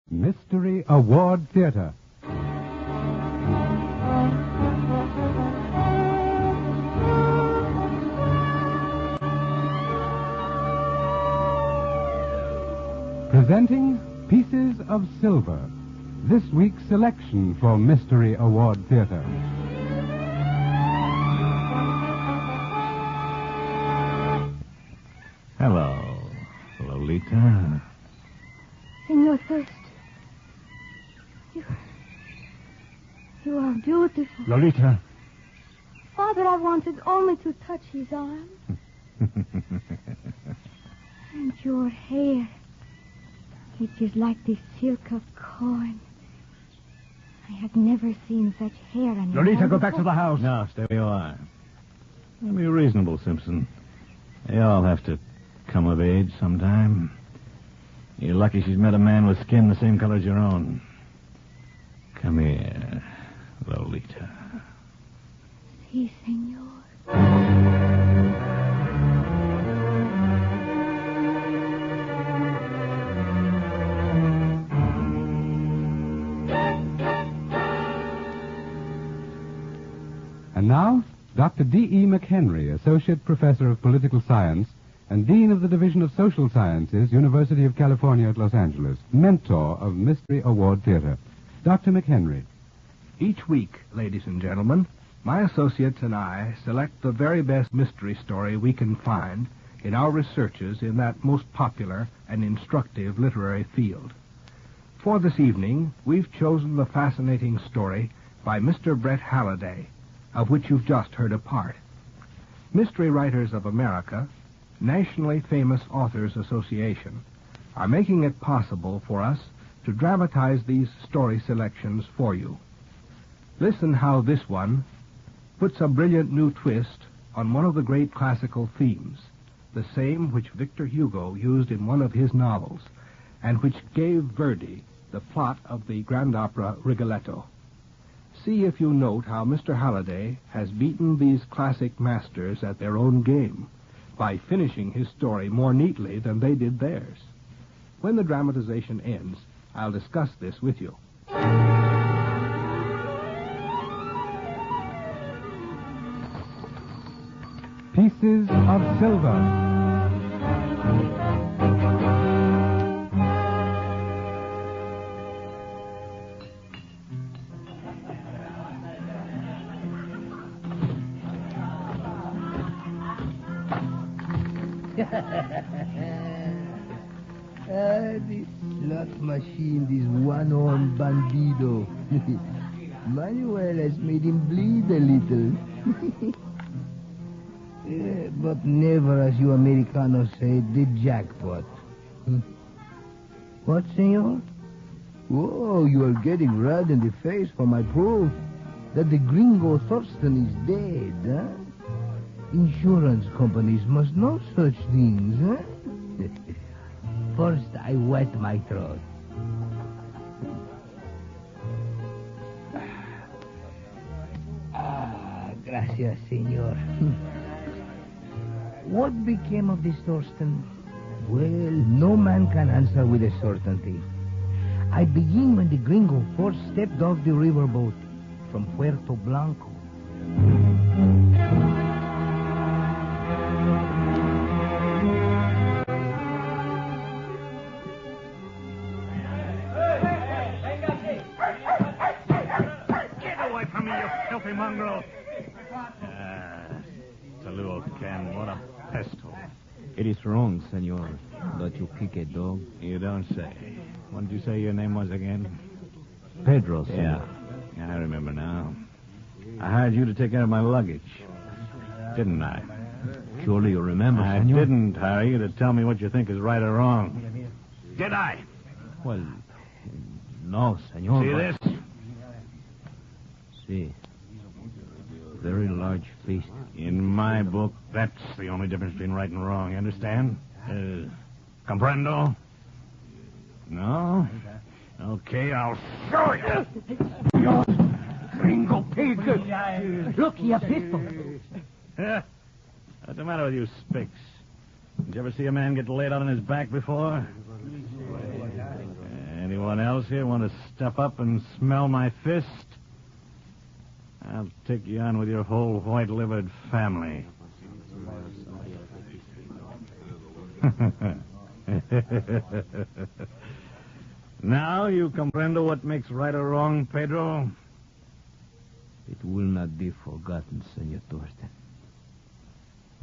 Mystery Award Theater. Presenting Pieces of Silver, this week's selection for Mystery Award Theater. Hello, Lolita. Senor Thirst, you are beautiful. Lolita. Father, I wanted only to touch his arm. And your hair, it is like the silk of corn. I have never seen such hair on your Lolita, hand go back to before. the house. No, stay where you are. Be reasonable, Simpson. They all have to come of age sometime. You're lucky she's met a man with skin the same color as your own. Come here, Lolita. Si, senor. And now, Dr. D.E. McHenry, Associate Professor of Political Science and Dean of the Division of Social Sciences, University of California at Los Angeles, mentor of Mystery Award Theater. Dr. McHenry. Each week, ladies and gentlemen, my associates and I select the very best mystery story we can find in our researches in that most popular and instructive literary field. For this evening, we've chosen the fascinating story by Mr. Brett Halliday, of which you've just heard a part. Mystery Writers of America, nationally famous Authors Association, are making it possible for us to dramatize these story selections for you. Listen how this one puts a brilliant new twist on one of the great classical themes, the same which Victor Hugo used in one of his novels, and which gave Verdi the plot of the grand opera Rigoletto. See if you note how Mr. Halliday has beaten these classic masters at their own game by finishing his story more neatly than they did theirs. When the dramatization ends, I'll discuss this with you. Pieces of Silver. This slot machine, this one-armed bandido. Manuel has made him bleed a little. But never, as you Americanos say, the jackpot. What, senor? Oh, you are getting red in the face for my proof that the gringo Thurston is dead, huh? Insurance companies must know such things, huh? First, I wet my throat. Gracias, senor. What became of this Thurston? Well, no man can answer with a certainty. I begin when the gringo first stepped off the riverboat from Puerto Blanco. Mongrel. Saludo, Ken. What a pesto. It is wrong, senor, that you kick a dog. You don't say. What did you say your name was again? Pedro, senor. Yeah, I remember now. I hired you to take care of my luggage. Didn't I? Surely you remember, I senor. didn't hire you to tell me what you think is right or wrong. Did I? Well, no, senor. See this? See. Very large feast. In my book, that's the only difference between right and wrong. You understand? Comprendo? No? Okay, I'll show you. You gringo pig. Look, he a pistol. What's the matter with you, Spix? Did you ever see a man get laid out on his back before? Anyone else here want to step up and smell my fist? I'll take you on with your whole white-livered family. Now you comprendo what makes right or wrong, Pedro? It will not be forgotten, Senor Thorsten.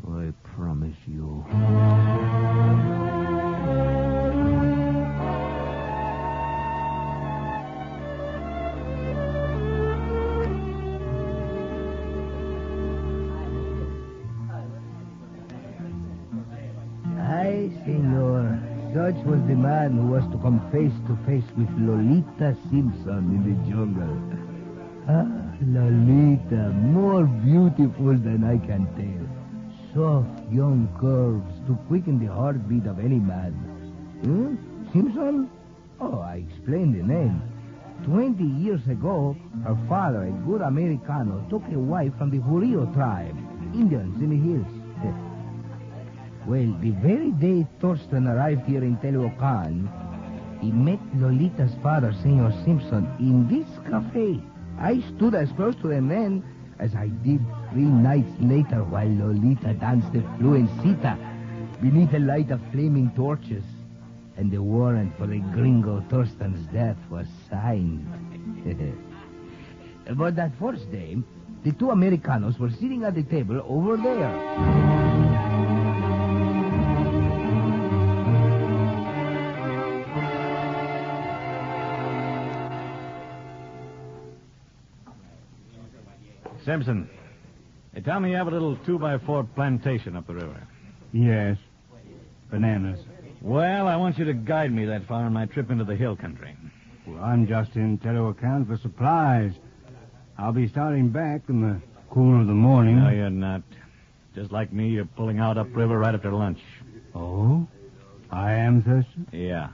I promise you. Aye, senor. Such was the man who was to come face to face with Lolita Simpson in the jungle. Ah, Lolita, more beautiful than I can tell. Soft, young curves to quicken the heartbeat of any man. Simpson? Oh, I explained the name. 20 years ago, her father, a good Americano, took a wife from the Jurio tribe, Indians in the hills. Well, the very day Thorsten arrived here in Tehuacan, he met Lolita's father, Senor Simpson, in this cafe. I stood as close to them then as I did 3 nights later while Lolita danced the fluencita beneath the light of flaming torches. And the warrant for the gringo Thorsten's death was signed. But that first day, the 2 Americanos were sitting at the table over there. Simpson, tell me you have a little 2x4 plantation up the river. Yes. Bananas. Well, I want you to guide me that far on my trip into the hill country. Well, I'm just in Tehuacan for supplies. I'll be starting back in the cool of the morning. No, you're not. Just like me, you're pulling out upriver right after lunch. Oh? I am Thurston? Yeah.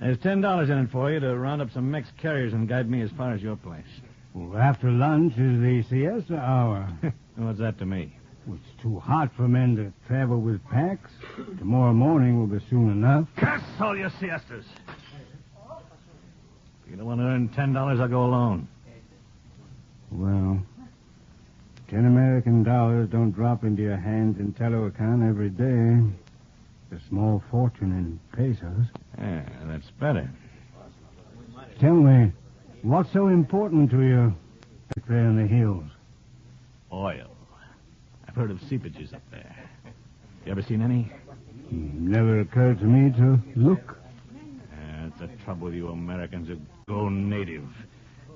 There's $10 in it for you to round up some Mex carriers and guide me as far as your place. Well, after lunch is the siesta hour. What's that to me? It's too hot for men to travel with packs. Tomorrow morning will be soon enough. Curse all your siestas. If you don't want to earn $10, I'll go alone. Well, 10 American dollars don't drop into your hands in Tehuacan every day. It's a small fortune in pesos. Yeah, that's better. Tell me, what's so important to you back there in the hills? Oil. I've heard of seepages up there. You ever seen any? Never occurred to me to look. That's the trouble with you Americans who go native.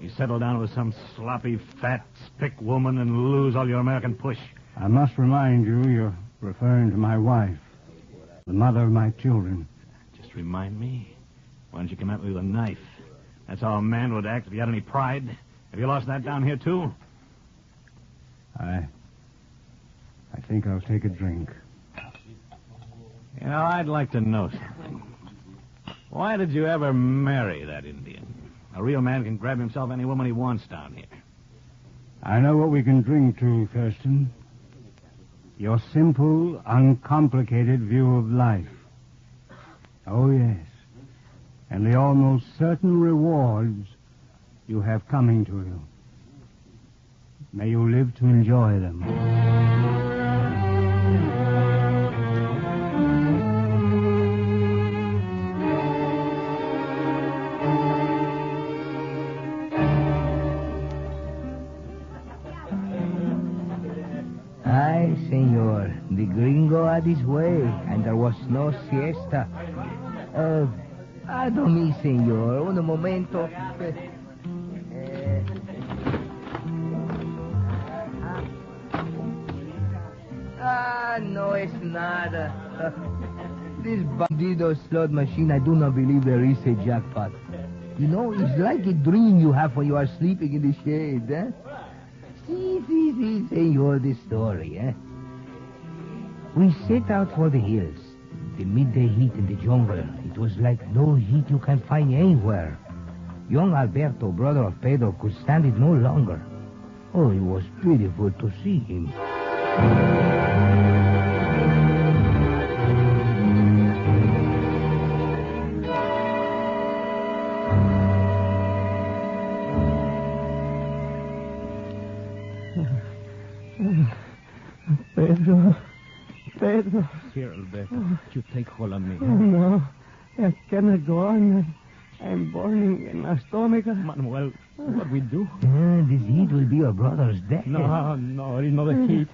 You settle down with some sloppy, fat, spick woman and lose all your American push. I must remind you, you're referring to my wife, the mother of my children. Just remind me? Why don't you come at me with a knife? That's how a man would act if he had any pride. Have you lost that down here, too? I think I'll take a drink. You know, I'd like to know something. Why did you ever marry that Indian? A real man can grab himself any woman he wants down here. I know what we can drink to, Thurston. Your simple, uncomplicated view of life. Oh, yes. And the almost certain rewards you have coming to you. May you live to enjoy them. Aye, senor. The gringo had his way, and there was no siesta. Pardon me, senor. Un momento. No es nada. This bandido slot machine, I do not believe there is a jackpot. You know, it's like a dream you have when you are sleeping in the shade, eh? See, senor, the story, eh? We set out for the hills. The midday heat in the jungle. It was like no heat you can find anywhere. Young Alberto, brother of Pedro, could stand it no longer. Oh, it was beautiful to see him. Pedro. Here, Alberto. You take hold of me. No, I cannot go on. I'm burning in my stomach. Manuel, what we do? This heat will be your brother's death. No, it is not the heat.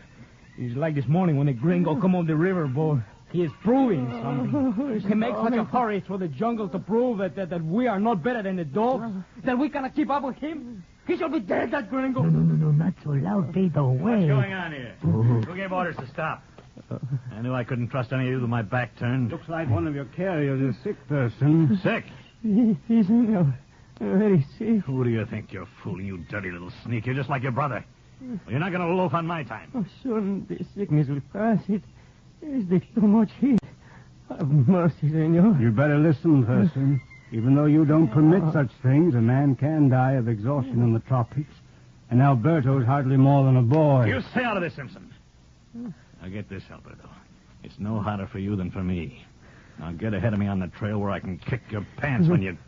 It's like this morning when a gringo come on the river, boy. He is proving something. He makes such a hurry through the jungle to prove that we are not better than the dogs, that we cannot keep up with him. He shall be dead, that gringo. No, not so loud, Pedro. What's Wait. going on here? Who gave orders to stop? I knew I couldn't trust any of you with my back turned. Looks like one of your carriers is a sick person. Sick? He's very sick. Who do you think you're fooling, you dirty little sneak? You're just like your brother. Well, you're not going to loaf on my time. Oh, soon the sickness will pass. It is the too much heat. Have mercy, senor. You'd better listen, Thurston. Even though you don't permit such things, a man can die of exhaustion in the tropics. And Alberto's hardly more than a boy. You stay out of this, Simpson. Now get this, Alberto. It's no harder for you than for me. Now get ahead of me on the trail where I can kick your pants when you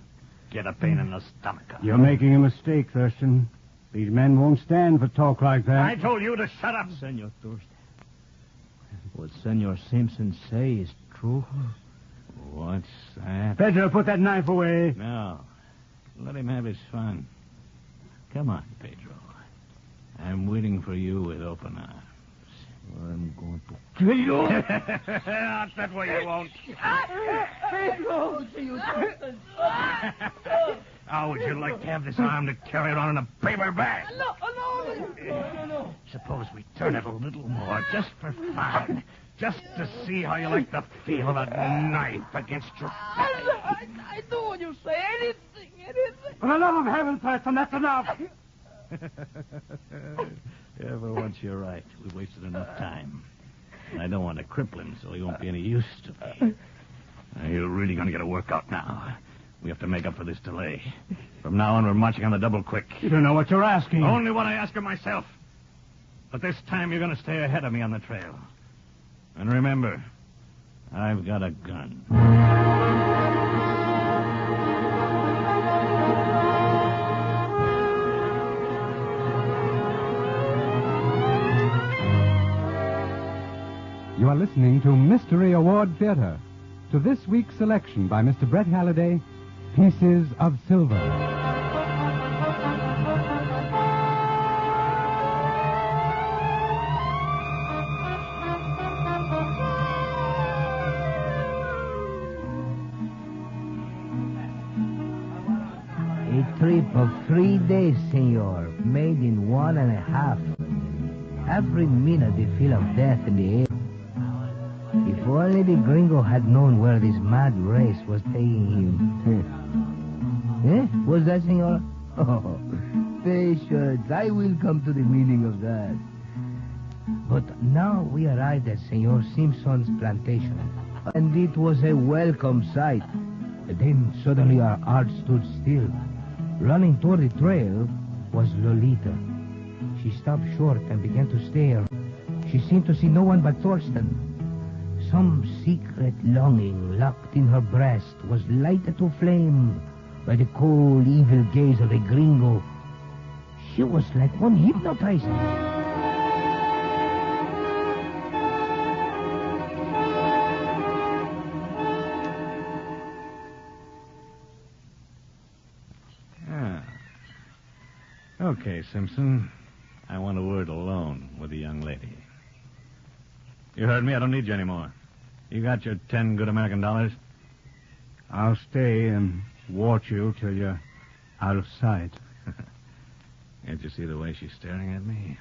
get a pain in the stomach. You're making a mistake, Thurston. These men won't stand for talk like that. I told you to shut up. Senor Thurston. What Senor Simpson say is true. What's that? Pedro, put that knife away. No. Let him have his fun. Come on, Pedro. I'm waiting for you with open arms. I'm going to kill you. That way you won't. Pedro! How would you like to have this arm to carry around in a paper bag? No. Suppose we turn it a little more, just for fun. Just to see how you like the feel of a knife against your... I do what you say. Anything. For the love of heaven, Thurston, that's enough. Yeah, for once you're right. We've wasted enough time. And I don't want to cripple him so he won't be any use to me. Now, you're really going to get a workout now. We have to make up for this delay. From now on, we're marching on the double quick. You don't know what you're asking. Only what I ask of myself. But this time, you're going to stay ahead of me on the trail. And remember, I've got a gun. You are listening to Mystery Award Theater. To this week's selection by Mr. Brett Halliday, Pieces of Silver. A trip of 3 days, senor, made in 1.5. Every minute the feel of death in the air. If only the gringo had known where this mad race was taking him. Was that, senor? Oh, patience. I will come to the meaning of that. But now we arrived at Senor Simpson's plantation, and it was a welcome sight. Then suddenly our hearts stood still. Running toward the trail was Lolita. She stopped short and began to stare. She seemed to see no one but Thorsten. Some secret longing locked in her breast was lighted to flame by the cold, evil gaze of the gringo. She was like one hypnotized. Okay, Simpson. I want a word alone with the young lady. You heard me? I don't need you anymore. You got your 10 good American dollars? I'll stay and watch you till you're out of sight. Can't you see the way she's staring at me?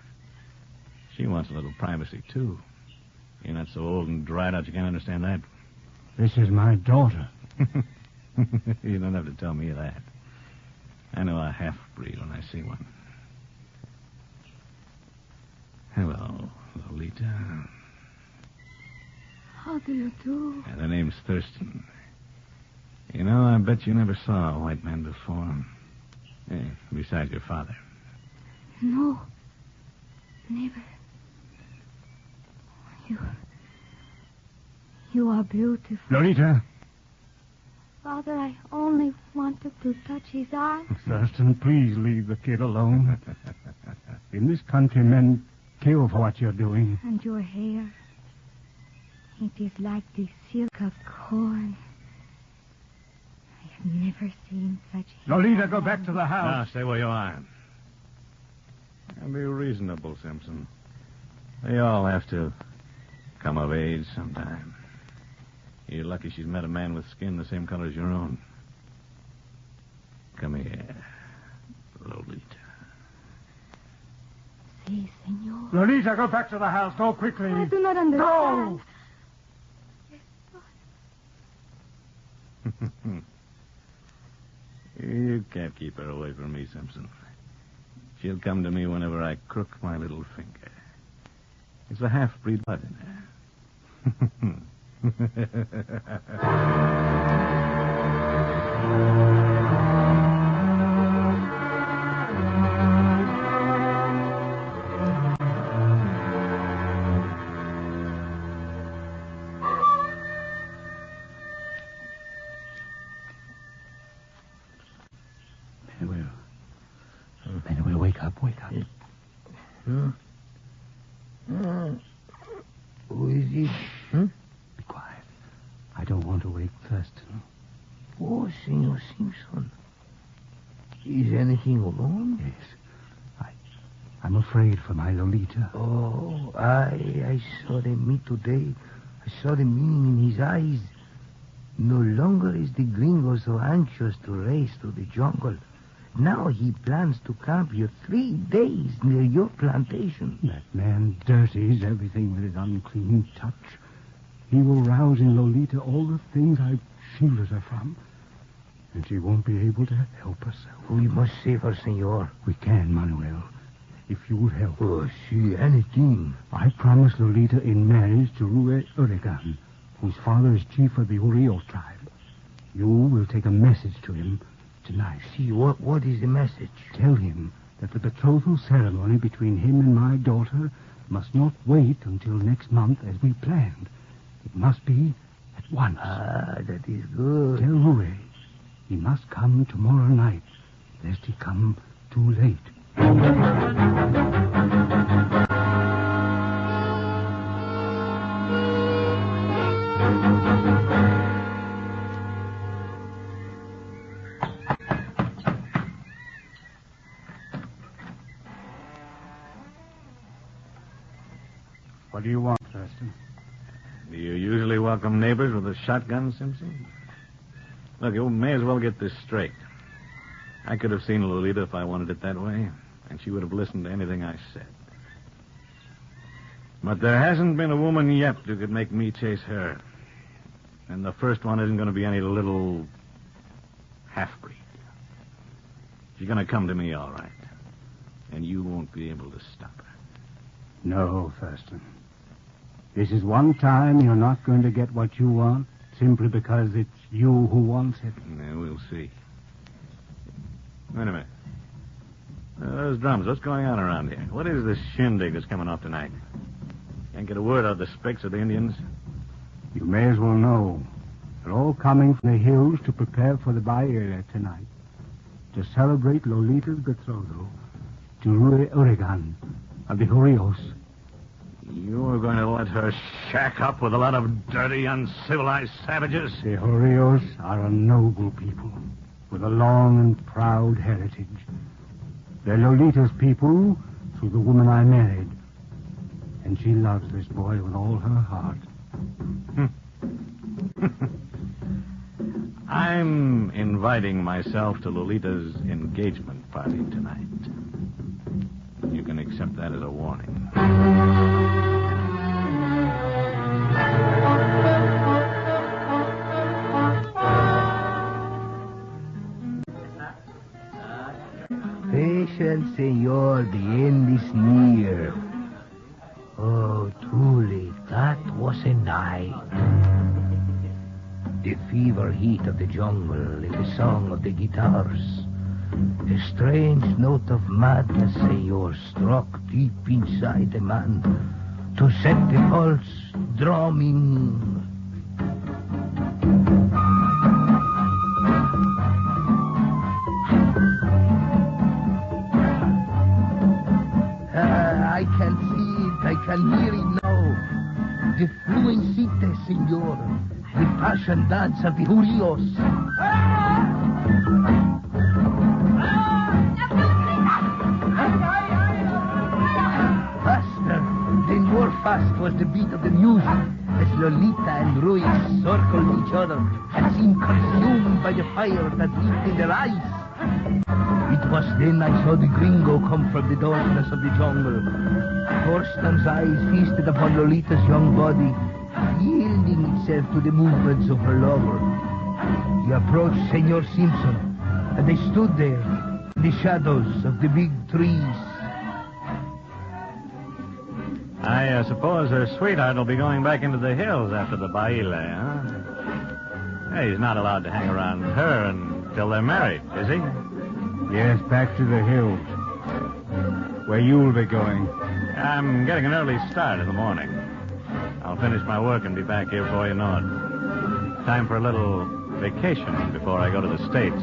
She wants a little privacy, too. You're not so old and dried out you can't understand that. This is my daughter. You don't have to tell me that. I know a half-breed when I see one. Hello, Lolita. How do you do? And her name's Thurston. You know, I bet you never saw a white man before. Besides your father. No. Never. You are beautiful. Lolita. Father, I only wanted to touch his arm. Thurston, please leave the kid alone. In this country, men kill for what you're doing. And your hair. It is like the silk of corn. I have never seen such hair. Lolita, go back to the Now, house. stay where you are. And be reasonable, Simpson. They all have to come of age sometime. You're lucky she's met a man with skin the same color as your own. Come here, Lolita. Si, senor. Lolita, go back to the house. Go quickly. I do not understand. No! You can't keep her away from me, Simpson. She'll come to me whenever I crook my little finger. It's a half-breed blood in her. Manuel, wake up. Huh? Who is it? Be quiet. I don't want to wake Thurston. Oh, Senor Simpson. Is anything wrong? Yes. I'm afraid for my Lolita. Oh, I saw the meat today. I saw the meaning in his eyes. No longer is the gringo so anxious to race through the jungle. Now he plans to camp here 3 days near your plantation. That man dirties everything with his unclean touch. He will rouse in Lolita all the things I've shielded her from. And she won't be able to help herself. We must save her, senor. We can, Manuel, if you'll help. Oh, see, anything. I promised Lolita in marriage to Rue Urigan, whose father is chief of the Urios tribe. You will take a message to him tonight. See, what is the message? Tell him that the betrothal ceremony between him and my daughter must not wait until next month as we planned. It must be at once. Ah, that is good. Tell Rue he must come tomorrow night, lest he come too late. What do you want, Thurston? Do you usually welcome neighbors with a shotgun, Simpson? Look, you may as well get this straight. I could have seen Lolita if I wanted it that way, and she would have listened to anything I said. But there hasn't been a woman yet who could make me chase her. And the first one isn't going to be any little half-breed. She's going to come to me all right. And you won't be able to stop her. No, Thurston. This is one time you're not going to get what you want simply because it's you who wants it. Yeah, we'll see. Wait a minute. Those drums, what's going on around here? What is this shindig that's coming off tonight? Can't get a word out of the Spicks or the Indians? You may as well know. They're all coming from the hills to prepare for the Baile tonight. To celebrate Lolita's betrothal to Rue Urigan of the Urios. You're going to let her shack up with a lot of dirty, uncivilized savages? The Urios are a noble people with a long and proud heritage. They're Lolita's people through the woman I married. And she loves this boy with all her heart. I'm inviting myself to Lolita's engagement party tonight. You can accept that as a warning. Patience, senor, the end is near. Oh, truly, that was a night. The fever heat of the jungle and the song of the guitars. A strange note of madness, senor, struck deep inside the man to set the pulse drumming. I can see it. I can hear it now. The fluent cites senor. The passion dance of the Jurios. Faster, then more fast was the beat of the music as Lolita and Rui circled each other and seemed consumed by the fire that leaped in their eyes. It was then I saw the gringo come from the darkness of the jungle. Thorsten's eyes feasted upon Lolita's young body, yielding itself to the movements of her lover. He approached Senor Simpson, and they stood there in the shadows of the big trees. I suppose her sweetheart will be going back into the hills after the baile, huh? Hey, he's not allowed to hang around her until they're married, is he? Yes, back to the hills. Where you'll be going. I'm getting an early start in the morning. I'll finish my work and be back here before you know it. Time for a little vacation before I go to the States.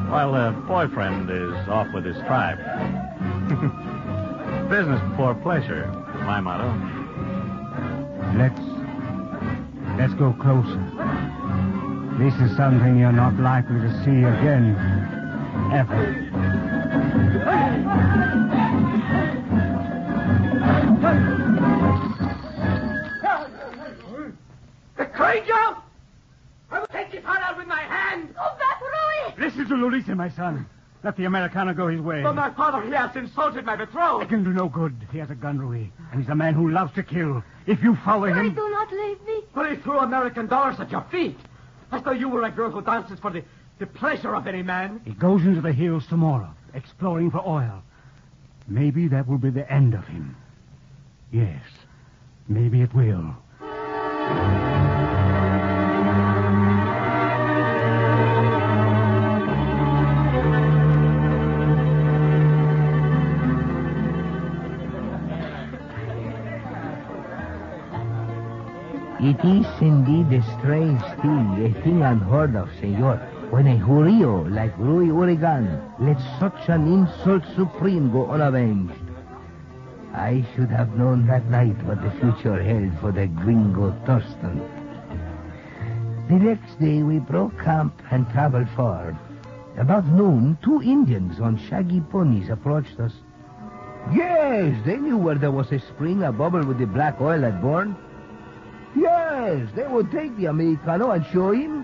While the boyfriend is off with his tribe. Business before pleasure, my motto. Let's go closer. This is something you're not likely to see again. Ever. The stranger! I will take his heart out with my hand! Go back, Rui! Listen to Lolita, my son. Let the Americano go his way. But my father, he has insulted my betrothed. It can do no good. He has a gun, Rui, and he's a man who loves to kill. If you follow Rui, him... do not leave me. But he threw American dollars at your feet. As though you were a girl who dances for the pleasure of any man. He goes into the hills tomorrow, exploring for oil. Maybe that will be the end of him. Yes, maybe it will. It is indeed a strange thing, a thing unheard of, senor, when a Jurio like Rui Urigan lets such an insult supreme go unavenged. I should have known that night what the future held for the gringo Thurston. The next day we broke camp and traveled far. About noon, 2 Indians on shaggy ponies approached us. Yes, they knew where there was a spring, a bubble with the black oil had burned. Yes, they would take the Americano and show him.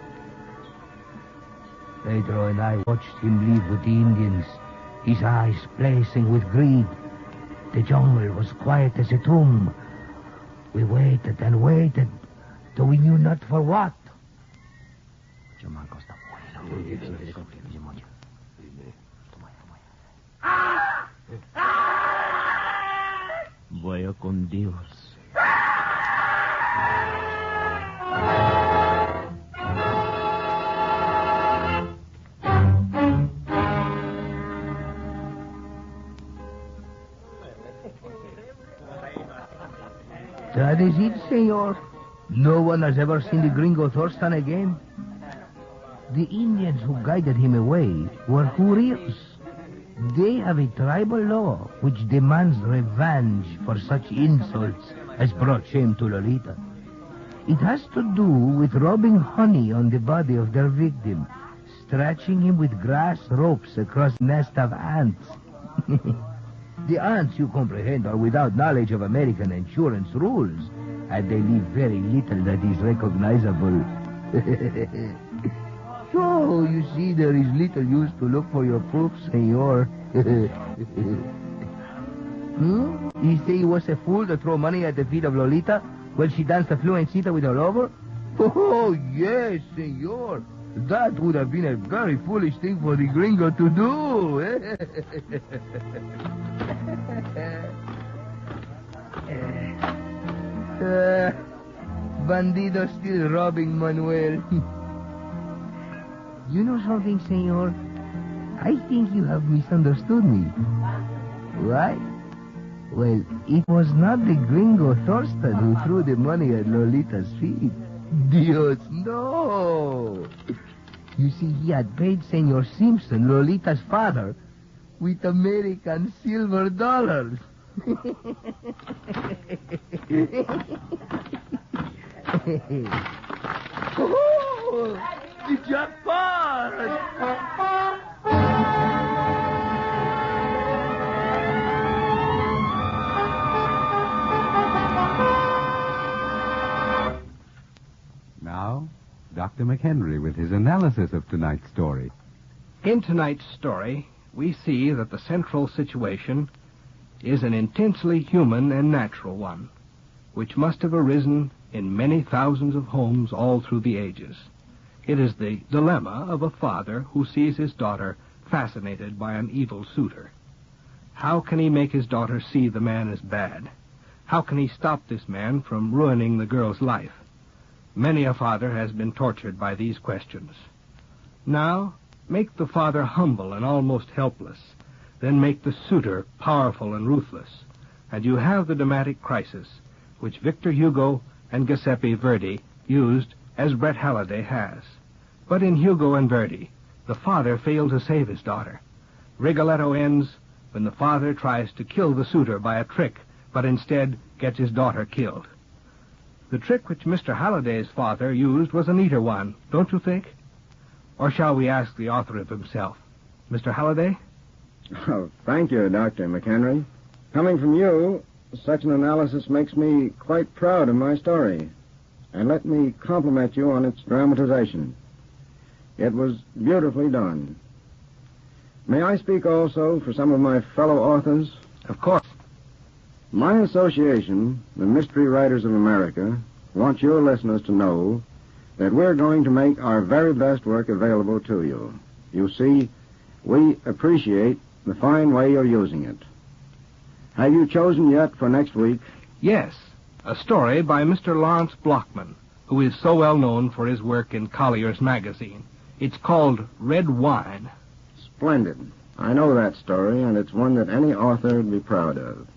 Pedro and I watched him leave with the Indians, his eyes blazing with greed. The jungle was quiet as a tomb. We waited and waited, though we knew not for what. Vaya con Dios. That is it, senor. No one has ever seen the gringo Thurston again. The Indians who guided him away were Jurios. They have a tribal law which demands revenge for such insults as brought shame to Lolita. It has to do with rubbing honey on the body of their victim, stretching him with grass ropes across a nest of ants. The ants, you comprehend, are without knowledge of American insurance rules, and they leave very little that is recognizable. So, you see, there is little use to look for your proof, senor. You say he was a fool to throw money at the feet of Lolita while she danced the fluencita with her lover? Oh, yes, senor. That would have been a very foolish thing for the gringo to do. Bandido still robbing Manuel. You know something, senor? I think you have misunderstood me. Right? Well, it was not the gringo Thurston who threw the money at Lolita's feet. Dios, no. You see, he had paid Senor Simpson, Lolita's father, with American silver dollars. The jackpot! Now, Dr. McHenry with his analysis of tonight's story. In tonight's story, we see that the central situation is an intensely human and natural one, which must have arisen in many thousands of homes all through the ages. It is the dilemma of a father who sees his daughter fascinated by an evil suitor. How can he make his daughter see the man as bad? How can he stop this man from ruining the girl's life? Many a father has been tortured by these questions. Now, make the father humble and almost helpless. Then make the suitor powerful and ruthless. And you have the dramatic crisis, which Victor Hugo and Giuseppe Verdi used as Bret Halliday has. But in Hugo and Verdi, the father failed to save his daughter. Rigoletto ends when the father tries to kill the suitor by a trick, but instead gets his daughter killed. The trick which Mr. Halliday's father used was a neater one, don't you think? Or shall we ask the author of himself? Mr. Halliday? Oh, thank you, Dr. McHenry. Coming from you, such an analysis makes me quite proud of my story. And let me compliment you on its dramatization. It was beautifully done. May I speak also for some of my fellow authors? Of course. My association, the Mystery Writers of America, wants your listeners to know that we're going to make our very best work available to you. You see, we appreciate the fine way you're using it. Have you chosen yet for next week? Yes, a story by Mr. Lawrence Blockman, who is so well known for his work in Collier's magazine. It's called Red Wine. Splendid. I know that story, and it's one that any author would be proud of.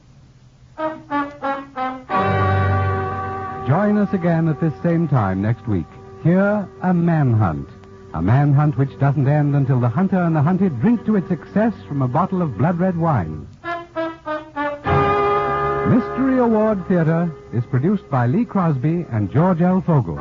Join us again at this same time next week. Hear A Manhunt. A manhunt which doesn't end until the hunter and the hunted drink to its success from a bottle of blood-red wine. Mystery Award Theater is produced by Lee Crosby and George L. Fogel.